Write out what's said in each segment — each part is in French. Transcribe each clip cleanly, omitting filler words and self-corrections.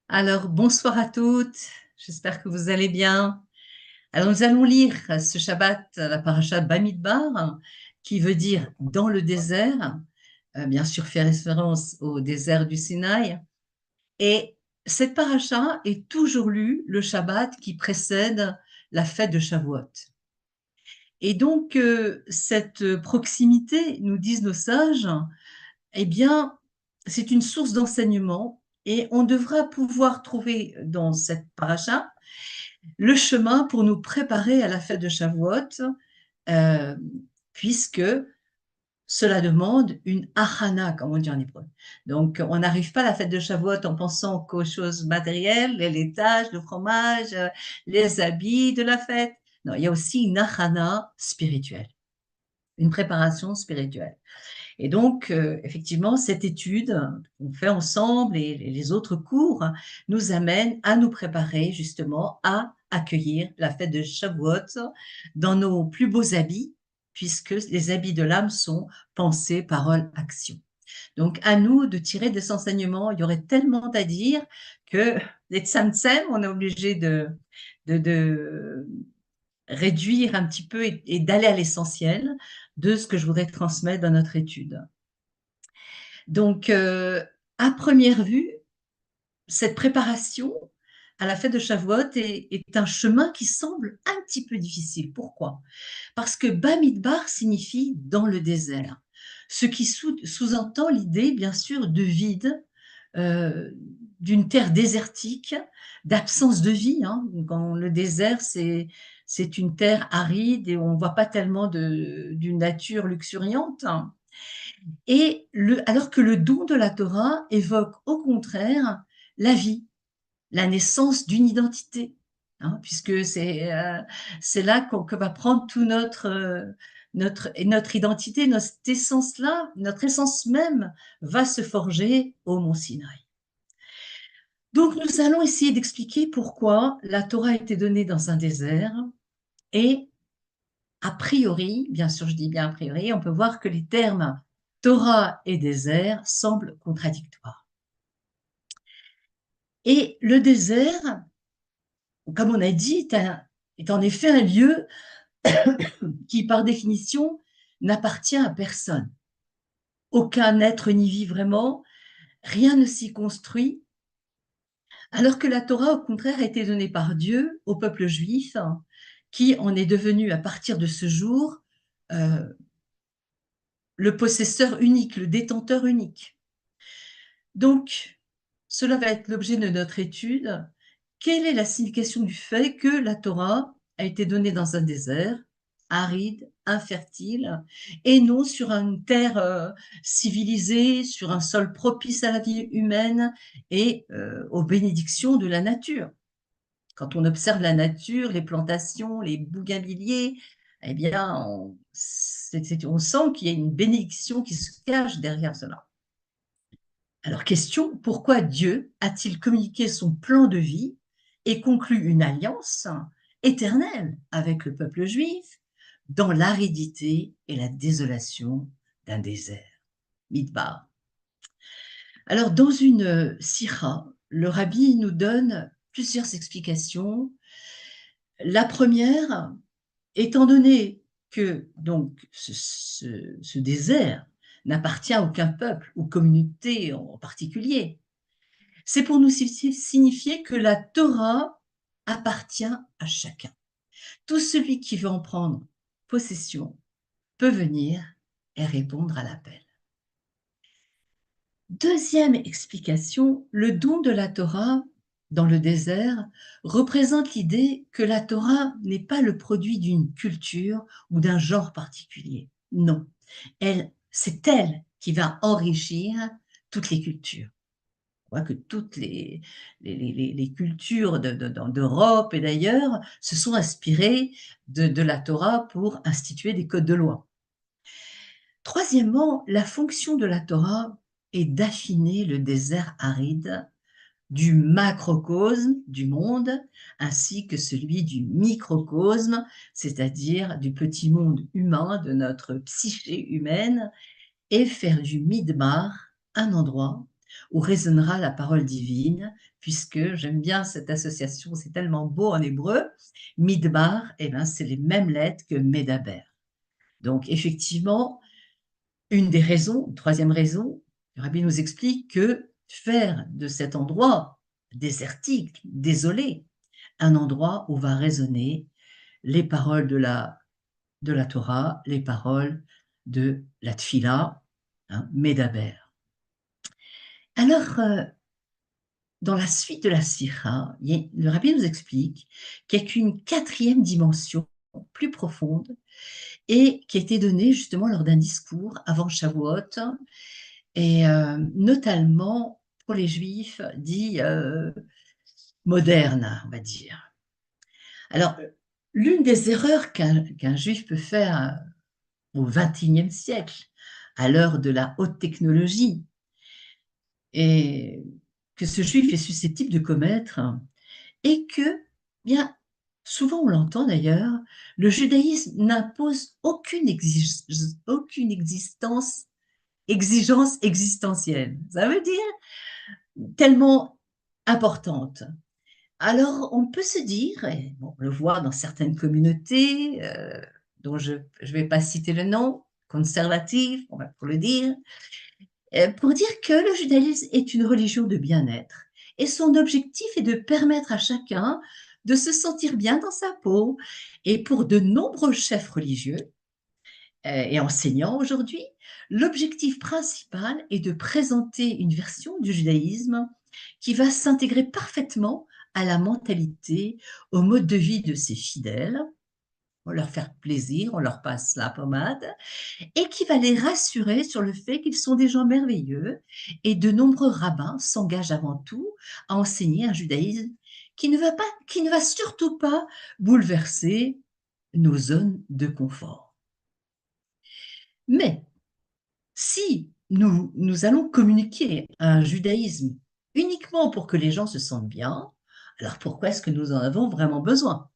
Alors, bonsoir à toutes, j'espère que vous allez bien. Alors, nous allons lire ce Shabbat, la paracha Bamidbar, qui veut dire dans le désert, bien sûr fait référence au désert du Sinaï. Et cette paracha est toujours lue le Shabbat qui précède la fête de Shavuot. Et donc, cette proximité, nous disent nos sages, eh bien, c'est une source d'enseignement et on devra pouvoir trouver dans cette paracha le chemin pour nous préparer à la fête de Shavuot, euh, puisque cela demande une achana, comme on dit en hébreu. Donc, on n'arrive pas à la fête de Shavuot en pensant qu'aux choses matérielles, les laitages, le fromage, les habits de la fête. Non, il y a aussi une achana spirituelle, une préparation spirituelle. Et donc, effectivement, cette étude qu'on fait ensemble et les autres cours nous amènent à nous préparer justement à accueillir la fête de Shavuot dans nos plus beaux habits, puisque les habits de l'âme sont pensée, parole, action. Donc, à nous de tirer des enseignements. Il y aurait tellement à dire que les tsamtsem, on est obligé de réduire un petit peu et d'aller à l'essentiel de ce que je voudrais transmettre dans notre étude. Donc, à première vue, cette préparation à la fête de Shavuot est un chemin qui semble un petit peu difficile. Pourquoi? Parce que Bamidbar signifie dans le désert, ce qui sous-entend l'idée, bien sûr, de vide, euh, d'une terre désertique, d'absence de vie. Hein. Quand le désert, c'est une terre aride et on ne voit pas tellement d'une nature luxuriante. Alors que le don de la Torah évoque au contraire la vie, la naissance d'une identité, hein, puisque c'est là que va prendre tout notre identité, notre essence-là, notre essence même va se forger au Mont Sinaï. Donc nous allons essayer d'expliquer pourquoi la Torah a été donnée dans un désert et a priori, bien sûr je dis bien a priori, on peut voir que les termes Torah et désert semblent contradictoires. Et le désert, comme on a dit, est en effet un lieu qui, par définition, n'appartient à personne. Aucun être n'y vit vraiment, rien ne s'y construit, alors que la Torah, au contraire, a été donnée par Dieu au peuple juif, qui en est devenu, à partir de ce jour, euh, le possesseur unique, le détenteur unique. Donc, cela va être l'objet de notre étude. Quelle est la signification du fait que la Torah a été donnée dans un désert aride, infertile, et non sur une terre civilisée, sur un sol propice à la vie humaine et aux bénédictions de la nature? Quand on observe la nature, les plantations, les bougainvilliers, eh bien, on sent qu'il y a une bénédiction qui se cache derrière cela. Alors, question, pourquoi Dieu a-t-il communiqué son plan de vie et conclu une alliance éternelle avec le peuple juif dans l'aridité et la désolation d'un désert? Midbar. Alors, dans une sira, le rabbi nous donne plusieurs explications. La première, étant donné que donc ce désert n'appartient à aucun peuple ou communauté en particulier, c'est pour nous signifier que la Torah appartient à chacun. Tout celui qui veut en prendre possession peut venir et répondre à l'appel. Deuxième explication, le don de la Torah dans le désert représente l'idée que la Torah n'est pas le produit d'une culture ou d'un genre particulier. Non, c'est elle qui va enrichir toutes les cultures. On voit que toutes les cultures d'Europe et d'ailleurs se sont inspirées de la Torah pour instituer des codes de loi. Troisièmement, la fonction de la Torah est d'affiner le désert aride du macrocosme du monde ainsi que celui du microcosme, c'est-à-dire du petit monde humain, de notre psyché humaine, et faire du Midbar un endroit où résonnera la parole divine, puisque j'aime bien cette association, c'est tellement beau en hébreu. Midbar, eh ben, c'est les mêmes lettres que Medaber. Donc, effectivement, une des raisons, une troisième raison, le rabbi nous explique que faire de cet endroit désertique, désolé, un endroit où va résonner les paroles de la Torah, les paroles de la Tfila, hein, Medaber. Alors, dans la suite de la Sikha, le rabbi nous explique qu'il y a qu'une quatrième dimension plus profonde et qui a été donnée justement lors d'un discours avant Shavuot, et notamment pour les juifs dits modernes, on va dire. Alors, l'une des erreurs qu'un juif peut faire au XXIe siècle, à l'heure de la haute technologie, et que ce juif est susceptible de commettre, et que, bien, souvent on l'entend d'ailleurs, le judaïsme n'impose aucune exigence existentielle. Ça veut dire tellement importante. Alors, on peut se dire, et bon, on le voit dans certaines communautés, dont je ne vais pas citer le nom, conservatives, on va pour le dire, pour dire que le judaïsme est une religion de bien-être. Et son objectif est de permettre à chacun de se sentir bien dans sa peau. Et pour de nombreux chefs religieux et enseignants aujourd'hui, l'objectif principal est de présenter une version du judaïsme qui va s'intégrer parfaitement à la mentalité, au mode de vie de ses fidèles. On leur faire plaisir, on leur passe la pommade, et qui va les rassurer sur le fait qu'ils sont des gens merveilleux. Et de nombreux rabbins s'engagent avant tout à enseigner un judaïsme qui ne va surtout pas bouleverser nos zones de confort. Mais si nous allons communiquer un judaïsme uniquement pour que les gens se sentent bien, alors pourquoi est-ce que nous en avons vraiment besoin?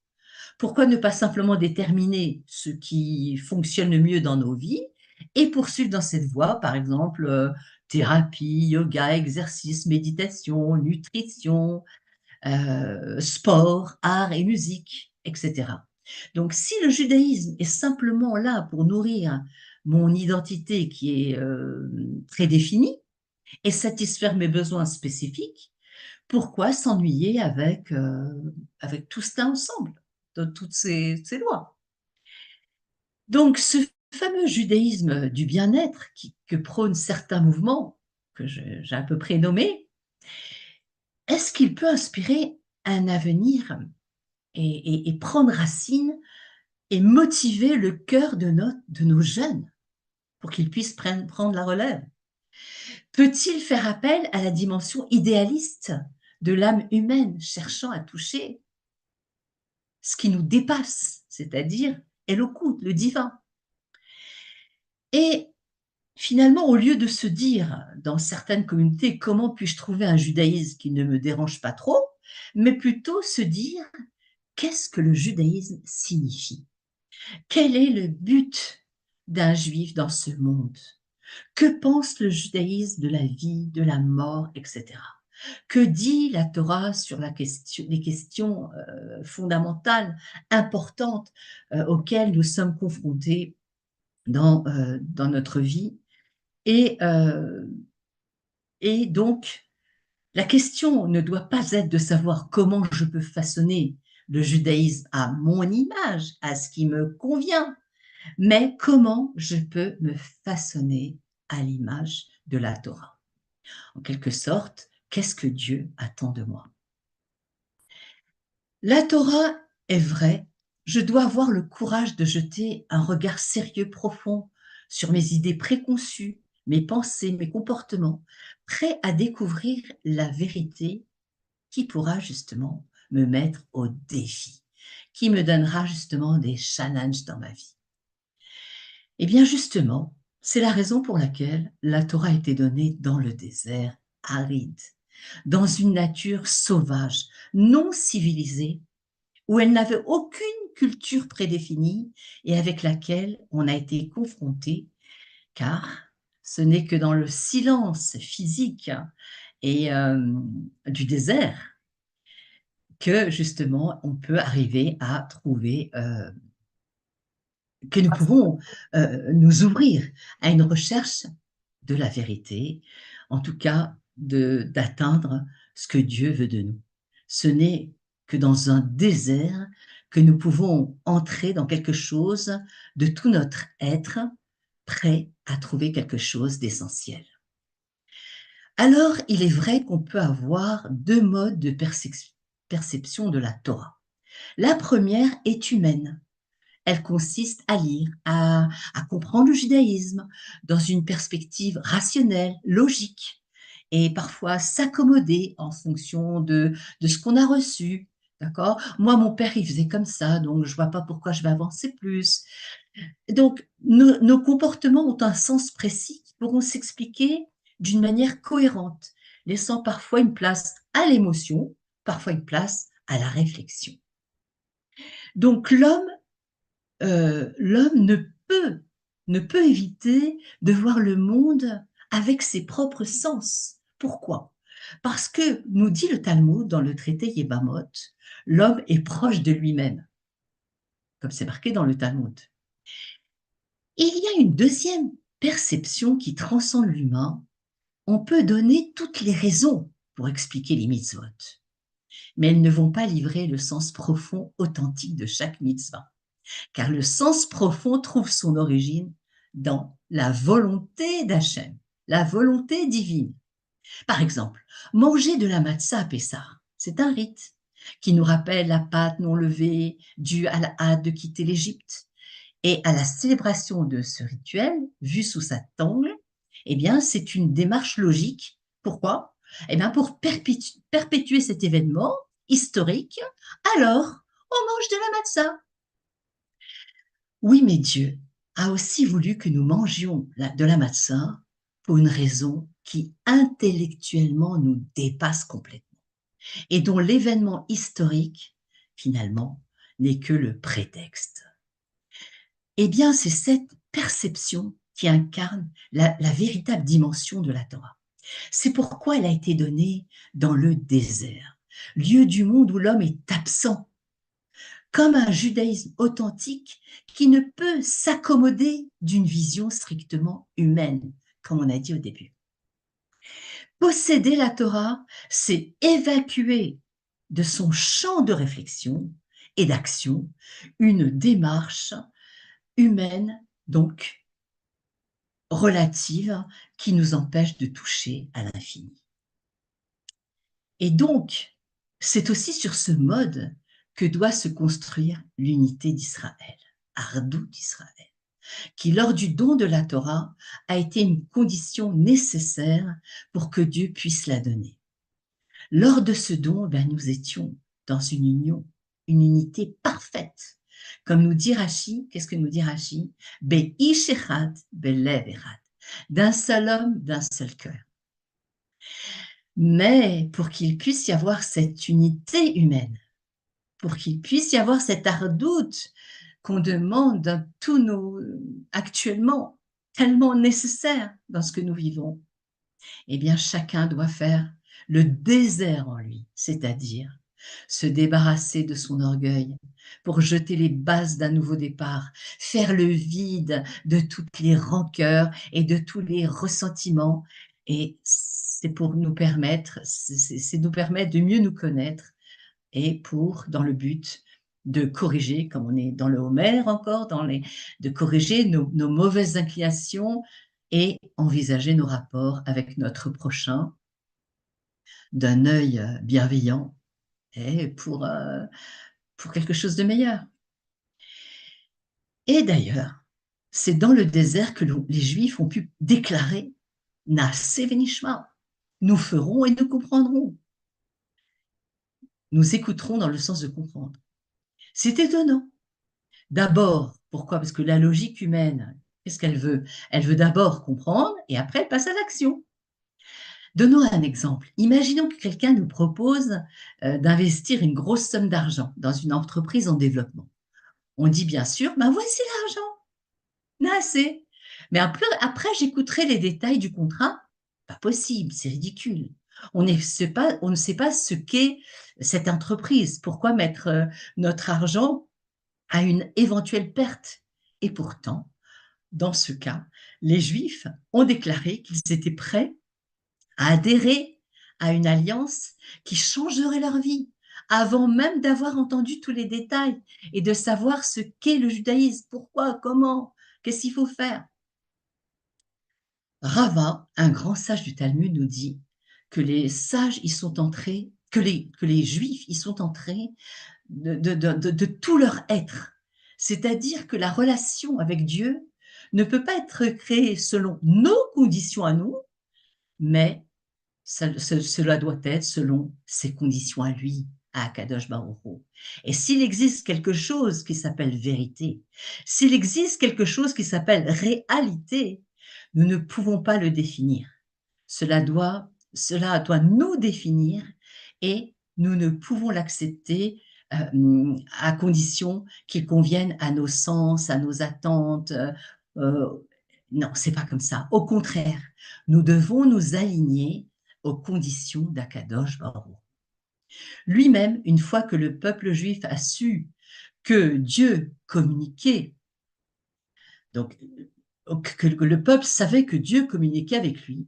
Pourquoi ne pas simplement déterminer ce qui fonctionne le mieux dans nos vies et poursuivre dans cette voie, par exemple, thérapie, yoga, exercice, méditation, nutrition, sport, art et musique, etc. Donc, si le judaïsme est simplement là pour nourrir mon identité qui est prédéfinie et satisfaire mes besoins spécifiques, pourquoi s'ennuyer avec tout cela ensemble, de toutes ces lois? Donc, ce fameux judaïsme du bien-être que prônent certains mouvements, que j'ai à peu près nommés, est-ce qu'il peut inspirer un avenir et prendre racine et motiver le cœur de nos jeunes pour qu'ils puissent prendre la relève? Peut-il faire appel à la dimension idéaliste de l'âme humaine cherchant à toucher ce qui nous dépasse, c'est-à-dire Elokut, le divin? Et finalement, au lieu de se dire dans certaines communautés comment puis-je trouver un judaïsme qui ne me dérange pas trop, mais plutôt se dire qu'est-ce que le judaïsme signifie? Quel est le but d'un juif dans ce monde? Que pense le judaïsme de la vie, de la mort, etc. Que dit la Torah sur les questions fondamentales, importantes, auxquelles nous sommes confrontés dans notre vie? Et, euh, et donc, la question ne doit pas être de savoir comment je peux façonner le judaïsme à mon image, à ce qui me convient, mais comment je peux me façonner à l'image de la Torah. En quelque sorte, qu'est-ce que Dieu attend de moi? La Torah est vraie, je dois avoir le courage de jeter un regard sérieux, profond sur mes idées préconçues, mes pensées, mes comportements, prêt à découvrir la vérité qui pourra justement me mettre au défi, qui me donnera justement des challenges dans ma vie. Eh bien justement, c'est la raison pour laquelle la Torah a été donnée dans le désert aride, dans une nature sauvage, non civilisée, où elle n'avait aucune culture prédéfinie et avec laquelle on a été confronté, car ce n'est que dans le silence physique et du désert que justement on peut arriver à trouver, que nous pouvons nous ouvrir à une recherche de la vérité, en tout cas d'atteindre ce que Dieu veut de nous. Ce n'est que dans un désert que nous pouvons entrer dans quelque chose de tout notre être, prêt à trouver quelque chose d'essentiel. Alors, il est vrai qu'on peut avoir deux modes de perception de la Torah. La première est humaine. Elle consiste à lire, à comprendre le judaïsme dans une perspective rationnelle, logique, et parfois s'accommoder en fonction de ce qu'on a reçu. D'accord? Moi, mon père, il faisait comme ça, donc je vois pas pourquoi je vais avancer plus. Donc, nos comportements ont un sens précis qui pourront s'expliquer d'une manière cohérente, laissant parfois une place à l'émotion, parfois une place à la réflexion. Donc, l'homme ne peut éviter de voir le monde avec ses propres sens. Pourquoi? Parce que, nous dit le Talmud dans le traité Yébamot, l'homme est proche de lui-même, comme c'est marqué dans le Talmud. Il y a une deuxième perception qui transcende l'humain. On peut donner toutes les raisons pour expliquer les mitzvot, mais elles ne vont pas livrer le sens profond, authentique de chaque mitzvah. Car le sens profond trouve son origine dans la volonté d'Hachem, la volonté divine. Par exemple, manger de la matzah à Pessah, c'est un rite qui nous rappelle la pâte non levée due à la hâte de quitter l'Égypte. Et à la célébration de ce rituel, vu sous cet angle, eh bien, c'est une démarche logique. Pourquoi? Eh bien, pour perpétuer cet événement historique, alors on mange de la matzah. Oui, mais Dieu a aussi voulu que nous mangions de la matzah pour une raison qui intellectuellement nous dépasse complètement et dont l'événement historique, finalement, n'est que le prétexte. Eh bien, c'est cette perception qui incarne la véritable dimension de la Torah. C'est pourquoi elle a été donnée dans le désert, lieu du monde où l'homme est absent, comme un judaïsme authentique qui ne peut s'accommoder d'une vision strictement humaine, comme on a dit au début. Posséder la Torah, c'est évacuer de son champ de réflexion et d'action une démarche humaine, donc relative, qui nous empêche de toucher à l'infini. Et donc, c'est aussi sur ce mode que doit se construire l'unité d'Israël, Ardout d'Israël, qui, lors du don de la Torah, a été une condition nécessaire pour que Dieu puisse la donner. Lors de ce don, nous étions dans une union, une unité parfaite. Comme nous dit Rashi, qu'est-ce que nous dit Rashi? Be'ish echad, belev echad. D'un seul homme, d'un seul cœur. Mais pour qu'il puisse y avoir cette unité humaine, pour qu'il puisse y avoir cette ardoute qu'on demande tous nos actuellement tellement nécessaire dans ce que nous vivons, eh bien chacun doit faire le désert en lui, c'est-à-dire se débarrasser de son orgueil pour jeter les bases d'un nouveau départ, faire le vide de toutes les rancœurs et de tous les ressentiments. Et c'est pour nous permettre, c'est nous permettre de mieux nous connaître et dans le but de corriger, comme on est dans le Homère encore, de corriger nos mauvaises inclinations et envisager nos rapports avec notre prochain d'un œil bienveillant et pour quelque chose de meilleur. Et d'ailleurs, c'est dans le désert que les Juifs ont pu déclarer « Naaseh venishma » nous ferons et nous comprendrons. Nous écouterons dans le sens de comprendre. C'est étonnant. D'abord, pourquoi? Parce que la logique humaine, qu'est-ce qu'elle veut? Elle veut d'abord comprendre et après elle passe à l'action. Donnons un exemple. Imaginons que quelqu'un nous propose d'investir une grosse somme d'argent dans une entreprise en développement. On dit bien sûr, voici l'argent, n'a assez. Mais après j'écouterai les détails du contrat. Pas possible, c'est ridicule. On ne sait pas ce qu'est cette entreprise. Pourquoi mettre notre argent à une éventuelle perte? Et pourtant, dans ce cas, les Juifs ont déclaré qu'ils étaient prêts à adhérer à une alliance qui changerait leur vie, avant même d'avoir entendu tous les détails et de savoir ce qu'est le judaïsme, pourquoi, comment, qu'est-ce qu'il faut faire. Rava, un grand sage du Talmud, nous dit que les sages y sont entrés, que les Juifs y sont entrés de tout leur être. C'est-à-dire que la relation avec Dieu ne peut pas être créée selon nos conditions à nous, mais cela doit être selon ses conditions à lui, à Akadosh Baruch Hu. Et s'il existe quelque chose qui s'appelle vérité, s'il existe quelque chose qui s'appelle réalité, nous ne pouvons pas le définir. Cela doit nous définir et nous ne pouvons l'accepter à condition qu'il convienne à nos sens, à nos attentes. Non, c'est pas comme ça. Au contraire, nous devons nous aligner aux conditions d'Akadosh Baruch. Lui-même, une fois que le peuple juif a su que Dieu communiquait, donc que le peuple savait que Dieu communiquait avec lui,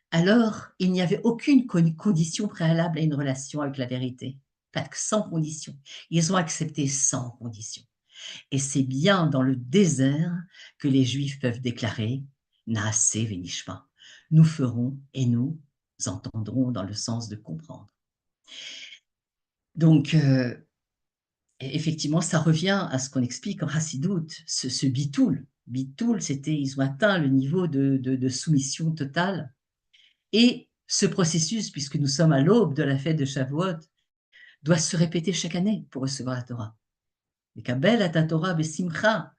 alors il n'y avait aucune condition préalable à une relation avec la vérité. Pas sans condition. Ils ont accepté sans condition. Et c'est bien dans le désert que les Juifs peuvent déclarer Naaseh venishma. Nous ferons et nous entendrons dans le sens de comprendre. Donc, effectivement, ça revient à ce qu'on explique en Hassidout, ce bitoul. Bitoul, c'était, ils ont atteint le niveau de soumission totale. Et ce processus, puisque nous sommes à l'aube de la fête de Shavuot, doit se répéter chaque année pour recevoir la Torah. Et Kabel at Torah besimcha.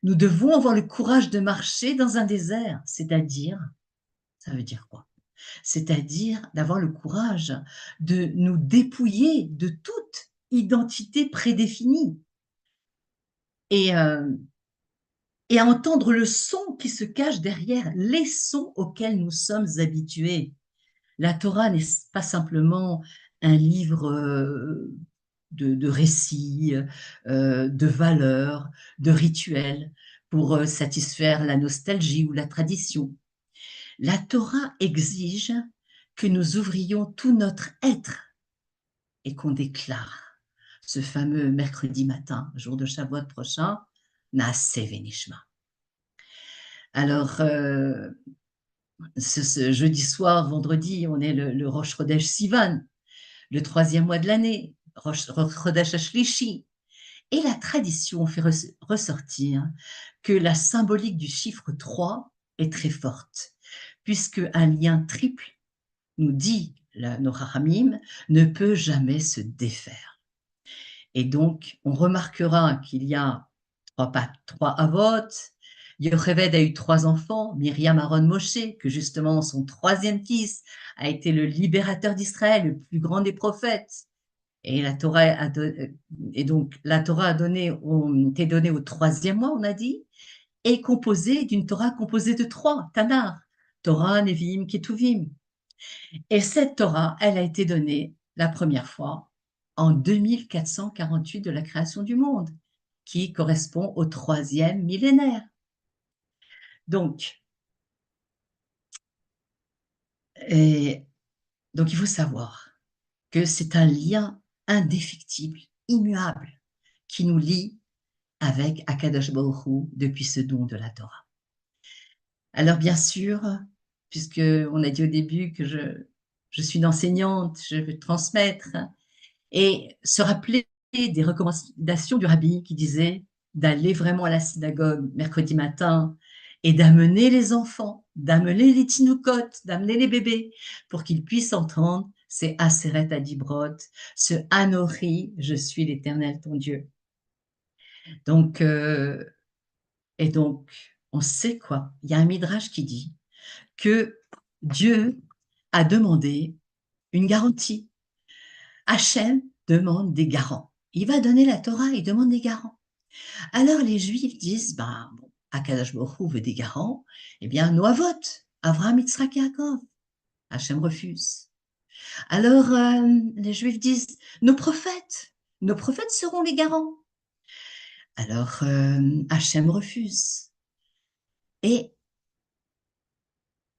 Nous devons avoir le courage de marcher dans un désert, c'est-à-dire, ça veut dire quoi? C'est-à-dire d'avoir le courage de nous dépouiller de toute identité prédéfinie et à entendre le son qui se cache derrière les sons auxquels nous sommes habitués. La Torah n'est pas simplement un livre de récits, de valeurs, de rituels pour satisfaire la nostalgie ou la tradition. La Torah exige que nous ouvrions tout notre être et qu'on déclare ce fameux mercredi matin, jour de Shavuot prochain, Naaseh venishma. Alors, ce jeudi soir, vendredi, on est le Rosh Chodesh Sivan, le 3e mois de l'année, Rosh Chodesh Ashlishi. Et la tradition fait ressortir que la symbolique du chiffre 3 est très forte, puisque un lien triple, nous dit nos Chachamim, ne peut jamais se défaire. Et donc, on remarquera qu'il y a trois Avot. Yocheved a eu 3 enfants, Myriam, Aaron, Moshe, que justement son 3e fils a été le libérateur d'Israël, le plus grand des prophètes. Et la Torah et donc la Torah été donnée au 3e mois, on a dit, et composée d'une Torah composée de 3, Tanar, Torah, Nevi'im, Ketuvim. Et cette Torah, elle a été donnée la première fois en 2448 de la création du monde, qui correspond au 3e millénaire. Donc, donc il faut savoir que c'est un lien indéfectible, immuable, qui nous lie avec Akadosh Baruch Hu depuis ce don de la Torah. Alors bien sûr, puisque on a dit au début que je suis une enseignante, je veux transmettre, et se rappeler des recommandations du rabbi qui disait d'aller vraiment à la synagogue mercredi matin et d'amener les enfants, d'amener les tinoukotes, d'amener les bébés pour qu'ils puissent entendre ces Aseret Adibrot, ce Anori, je suis l'Éternel ton Dieu. Donc, et donc, on sait quoi? Il y a un midrash qui dit que Dieu a demandé une garantie. Hachem demande des garants. Il va donner la Torah, il demande des garants. Alors les Juifs disent, Akadosh Baruch Hu veut des garants, eh bien, Noavot, Avraham, Yitzhak, Yaakov. Hachem refuse. Alors, les Juifs disent, nos prophètes seront les garants. Alors, Hachem refuse. Et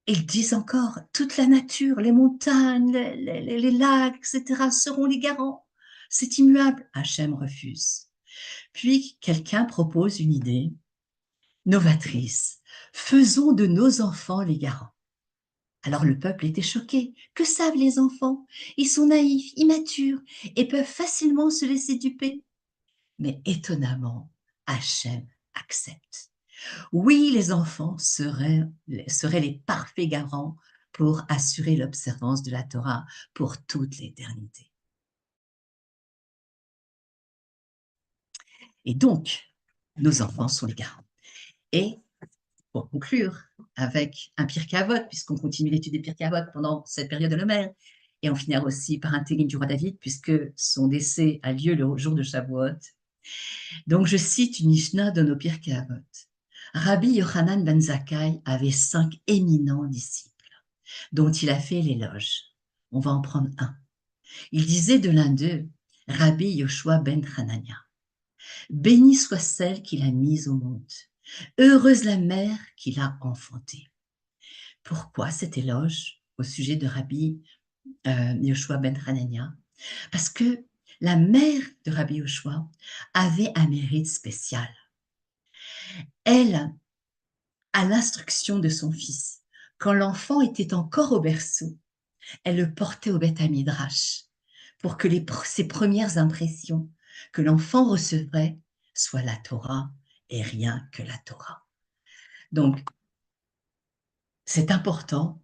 ils disent encore, toute la nature, les montagnes, les lacs, etc., seront les garants. C'est immuable. Hachem refuse. Puis, quelqu'un propose une idée novatrice. Faisons de nos enfants les garants. Alors le peuple était choqué. Que savent les enfants? Ils sont naïfs, immatures et peuvent facilement se laisser duper. Mais étonnamment, Hachem accepte. Oui, les enfants seraient les parfaits garants pour assurer l'observance de la Torah pour toute l'éternité. Et donc, nos enfants sont les garants. Et pour conclure avec un Pirkei Avot, puisqu'on continue l'étude des Pirkei Avot pendant cette période de l'Omer, et on finira aussi par un Télim du roi David, puisque son décès a lieu le jour de Shavuot. Donc, je cite une Mishnah de nos Pirkei Avot. Rabbi Yochanan ben Zakkai avait 5 éminents disciples, dont il a fait l'éloge. On va en prendre un. Il disait de l'un d'eux, Rabbi Yoshua ben Hanania, béni soit celle qu'il a mise au monde. Heureuse la mère qui l'a enfantée. Pourquoi cet éloge au sujet de Rabbi Yoshua ben Hanania? Parce que la mère de Rabbi Yoshua avait un mérite spécial. Elle, à l'instruction de son fils, quand l'enfant était encore au berceau, elle le portait au Beth Midrash pour que ses premières impressions que l'enfant recevrait soient la Torah et rien que la Torah. Donc, c'est important,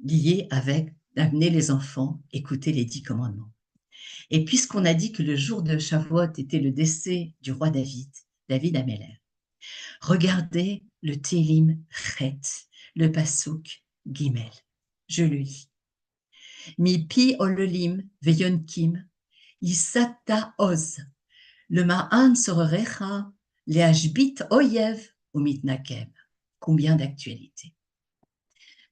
lié avec d'amener les enfants écouter les 10 commandements. Et puisqu'on a dit que le jour de Shavuot était le décès du roi David, David Améler, regardez le Télim Chet, le Pasuk Gimel. Je le lis. Mi pi ololim veyonkim, yisata oz, le ma'an sororecha, le hashbit oyev ou mitnakem. Combien d'actualité.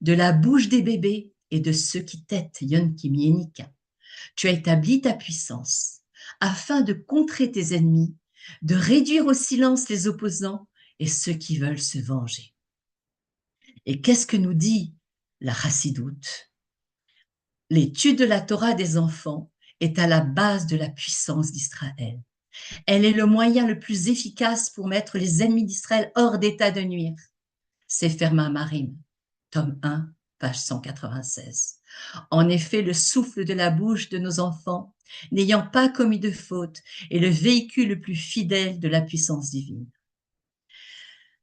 De la bouche des bébés et de ceux qui têtent yonkim yenika, tu as établi ta puissance afin de contrer tes ennemis, de réduire au silence les opposants et ceux qui veulent se venger. Et qu'est-ce que nous dit la Chassidoute? L'étude de la Torah des enfants est à la base de la puissance d'Israël. Elle est le moyen le plus efficace pour mettre les ennemis d'Israël hors d'état de nuire. Sefer Maamarim, tome 1, page 196. En effet, le souffle de la bouche de nos enfants, n'ayant pas commis de faute, est le véhicule le plus fidèle de la puissance divine.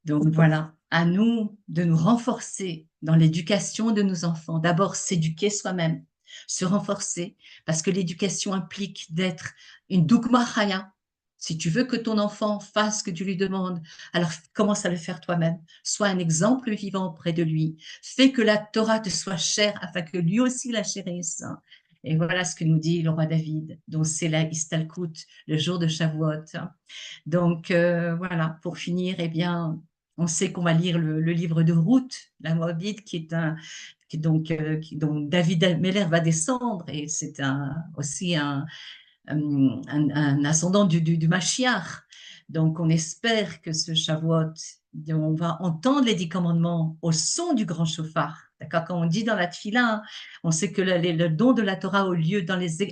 Donc voilà, à nous de nous renforcer dans l'éducation de nos enfants. D'abord, s'éduquer soi-même, se renforcer, parce que l'éducation implique d'être une dougma chaya. Si tu veux que ton enfant fasse ce que tu lui demandes, alors commence à le faire toi-même. Sois un exemple vivant auprès de lui. Fais que la Torah te soit chère afin que lui aussi la chérisse. Et voilà ce que nous dit le roi David, dont c'est la Istalkut, le jour de Shavuot. Donc voilà, pour finir, eh bien, on sait qu'on va lire le livre de Ruth, la Moabite, dont David Meller va descendre, et c'est aussi un ascendant du Mashiach. Donc, on espère que ce Shavuot, on va entendre les 10 commandements au son du grand chauffard. D'accord? Quand on dit dans la Tfila, on sait que le don de la Torah a lieu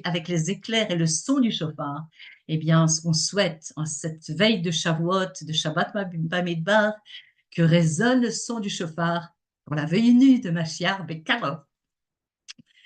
avec les éclairs et le son du chauffard. Eh bien, on souhaite, en cette veille de Shavuot, de Shabbat Bamidbar, que résonne le son du chauffard pour la venue de Mashiach Bekarov.